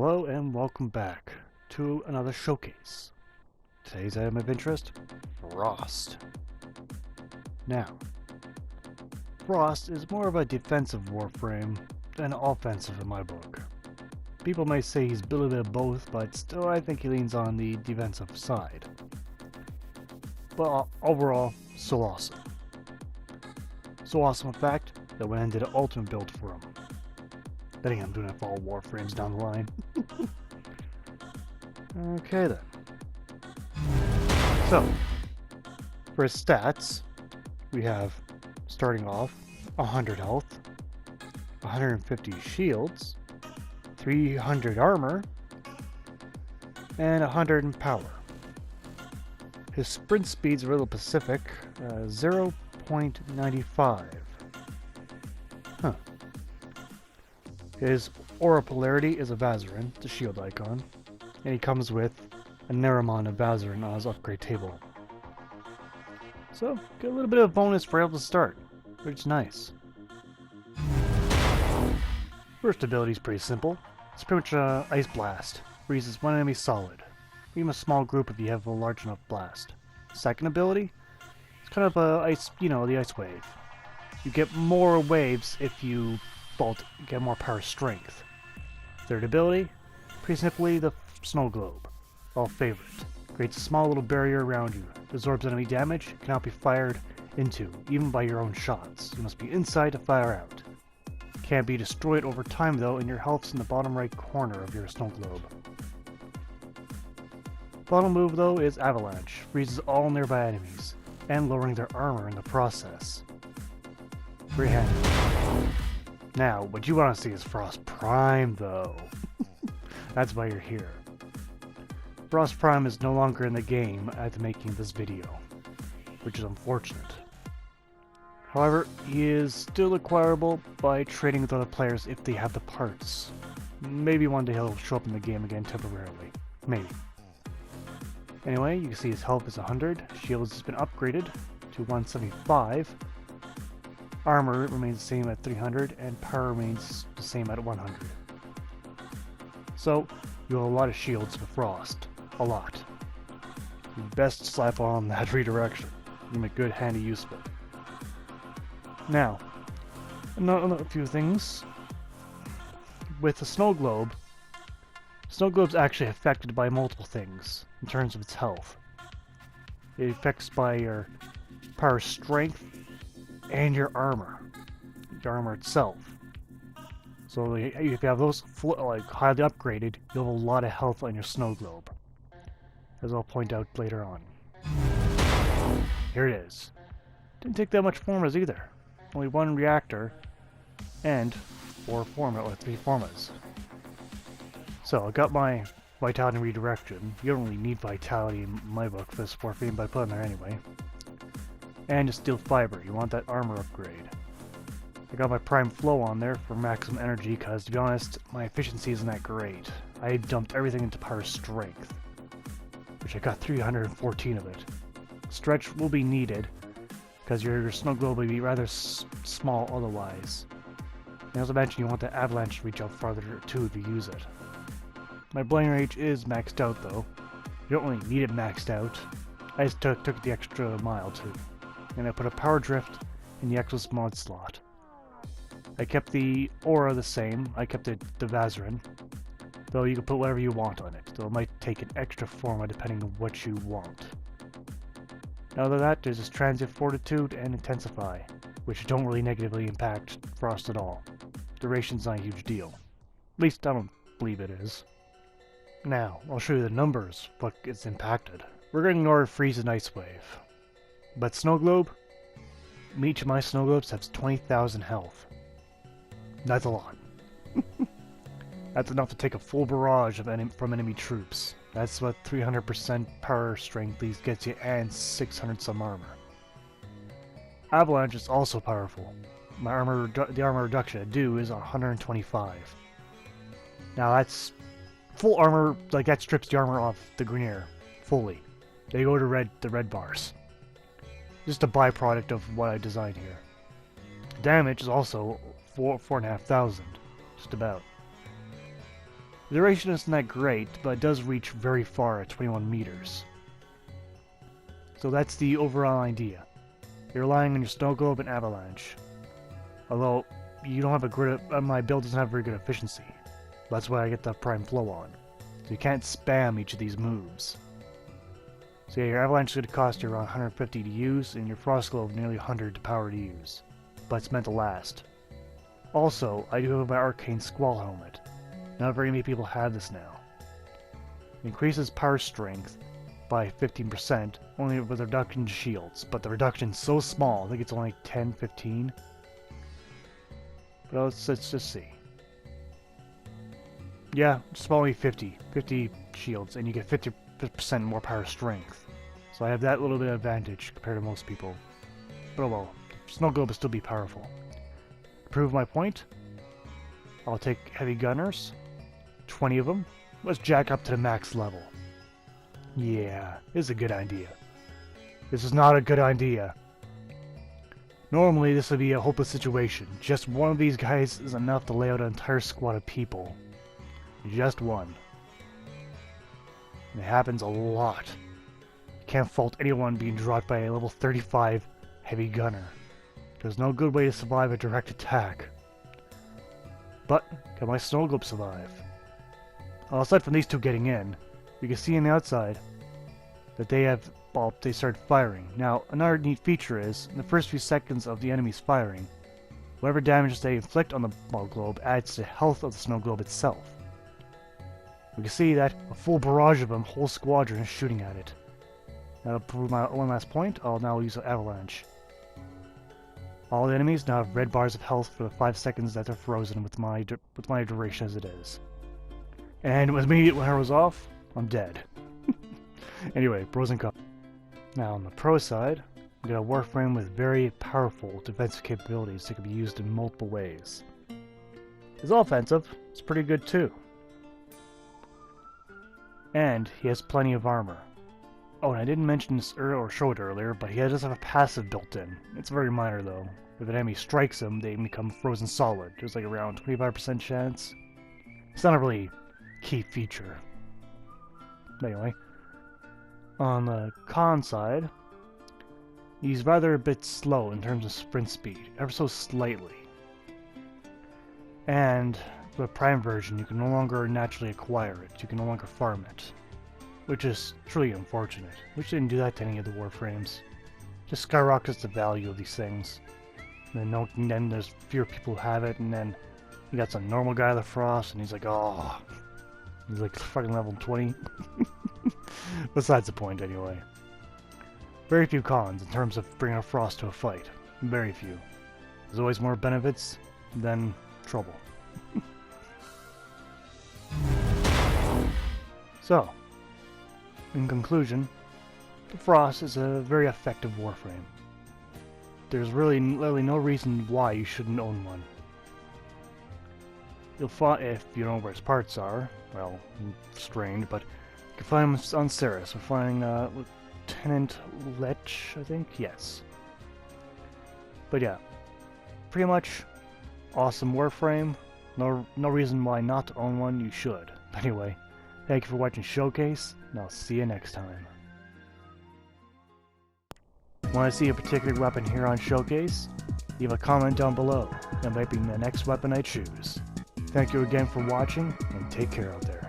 Hello and welcome back to another showcase. Today's item of interest, Frost. Now, Frost is more of a defensive Warframe than offensive in my book. People may say he's a little bit of both, but still I think he leans on the defensive side. But overall, so awesome. So awesome in fact that when I did an ultimate build for him. Betting I'm doing it for all Warframes down the line. Okay then. So, for his stats, we have, starting off, 100 health, 150 shields, 300 armor, and 100 in power. His sprint speed's a little Pacific, 0.95. Huh. His aura polarity is a Vazarin, the shield icon, and he comes with a Neramon of Vazarin on his upgrade table. So, get a little bit of bonus for able to start, which is nice. First ability is pretty simple. It's pretty much Ice Blast. Freezes one enemy solid. Even a small group if you have a large enough blast. Second ability, it's kind of a ice, the Ice Wave. You get more waves if you get more power strength. Third ability, pretty simply the Snow Globe. All favorite. Creates a small little barrier around you. Absorbs enemy damage, cannot be fired into, even by your own shots. You must be inside to fire out. Can't be destroyed over time though, and your health's in the bottom right corner of your Snow Globe. Final move though is Avalanche. Freezes all nearby enemies, and lowering their armor in the process. Pretty handy. Now, what you want to see is Frost Prime, though. That's why you're here. Frost Prime is no longer in the game at making this video, which is unfortunate. However, he is still acquirable by trading with other players if they have the parts. Maybe one day he'll show up in the game again temporarily. Maybe. Anyway, you can see his health is 100, shields has been upgraded to 175, armor remains the same at 300, and power remains the same at 100. So, you have a lot of shields for Frost. A lot. You best slap on that redirection. You make good handy use of it. Now, a few things. With the Snow Globe, Snow Globe's actually affected by multiple things in terms of its health. It affects by your power strength and your armor itself. So if you have those highly upgraded, you'll have a lot of health on your Snow Globe, as I'll point out later on. Here it is. Didn't take that much formas either. Only one reactor and 3 formas. So I got my Vitality and Redirection. You don't really need Vitality in my book for this Warframe, but I put it in there anyway. And just Steel Fiber. You want that armor upgrade. I got my Prime Flow on there for maximum energy because, to be honest, my efficiency isn't that great. I dumped everything into Power Strength, which I got 314 of it. Stretch will be needed because your Snow Globe will be rather small otherwise. And as I mentioned, you want the Avalanche to reach out farther too if you use it. My Blame Rage is maxed out though. You don't really need it maxed out. I just took the extra mile too. And I put a Power Drift in the Exos mod slot. I kept the aura the same. I kept the Vazarin, though you can put whatever you want on it, though it might take an extra forma depending on what you want. Now other than that, there's this Transient Fortitude and Intensify, which don't really negatively impact Frost at all. Duration's not a huge deal. At least I don't believe it is. Now, I'll show you the numbers, what gets impacted. We're going to ignore Freeze and Ice Wave. But Snow Globe, each of my Snow Globes has 20,000 health. That's a lot. That's enough to take a full barrage of from enemy troops. That's what 300% power strength gets you, and 600 some armor. Avalanche is also powerful. The armor reduction I do is 125. Now that's full armor, that strips the armor off the Grenier fully. They go to the red bars. Just a byproduct of what I designed here. Damage is also 4,500, just about. The duration isn't that great, but it does reach very far at 21 meters. So that's the overall idea. You're relying on your snow globe and avalanche. Although, you don't have a good... my build doesn't have very good efficiency. That's why I get the prime flow on. So you can't spam each of these moves. So yeah, your avalanche is going to cost you around 150 to use, and your frost globe nearly 100 to power to use. But it's meant to last. Also, I do have my arcane squall helmet. Not very many people have this now. It increases power strength by 15%, only with a reduction to shields, but the reduction's so small, I think it's only 10, 15. But let's just see. Yeah, just only 50 shields, and you get 50% more power strength. So I have that little bit of advantage compared to most people. But oh well, snow globe will still be powerful. To prove my point, I'll take heavy gunners, 20 of them. Let's jack up to the max level. Yeah, this is a good idea. This is not a good idea. Normally this would be a hopeless situation. Just one of these guys is enough to lay out an entire squad of people. Just one. And it happens a lot. You can't fault anyone being dropped by a level 35 heavy gunner. There's no good way to survive a direct attack. But, can my snow globe survive? Well, aside from these two getting in, you can see on the outside that they started firing. Now, another neat feature is, in the first few seconds of the enemy's firing, whatever damage they inflict on the snow globe adds to the health of the snow globe itself. We can see that a full barrage of them, whole squadron, is shooting at it. Now to prove my one last point, I'll now use an avalanche. All the enemies now have red bars of health for the 5 seconds that they're frozen with my duration as it is. And with me, when I was off, I'm dead. Anyway, pros and cons. Now on the pro side, we got a Warframe with very powerful defensive capabilities that can be used in multiple ways. His offensive is pretty good too. And he has plenty of armor. Oh, and I didn't mention this or show it earlier, but he does have a passive built in. It's very minor though. If an enemy strikes him, they become frozen solid. There's like around 25% chance. It's not a really key feature. Anyway, on the con side, he's rather a bit slow in terms of sprint speed, ever so slightly. And the Prime version, you can no longer naturally acquire it. You can no longer farm it. Which is truly unfortunate. Which didn't do that to any of the Warframes. Just skyrockets the value of these things. And then there's fewer people who have it, and then you got some normal guy of the Frost, and he's like, oh. He's like fucking level 20. Besides the point, anyway. Very few cons in terms of bringing a Frost to a fight. Very few. There's always more benefits than trouble. So, in conclusion, the Frost is a very effective Warframe. There's really literally no reason why you shouldn't own one. You'll find, if you don't know where its parts are, well, strained, but you can find them on Ceres. We're finding Lieutenant Lech, I think? Yes. But yeah, pretty much awesome Warframe. No reason why not to own one. You should. Anyway, thank you for watching Showcase, and I'll see you next time. Want to see a particular weapon here on Showcase? Leave a comment down below. That might be the next weapon I choose. Thank you again for watching, and take care out there.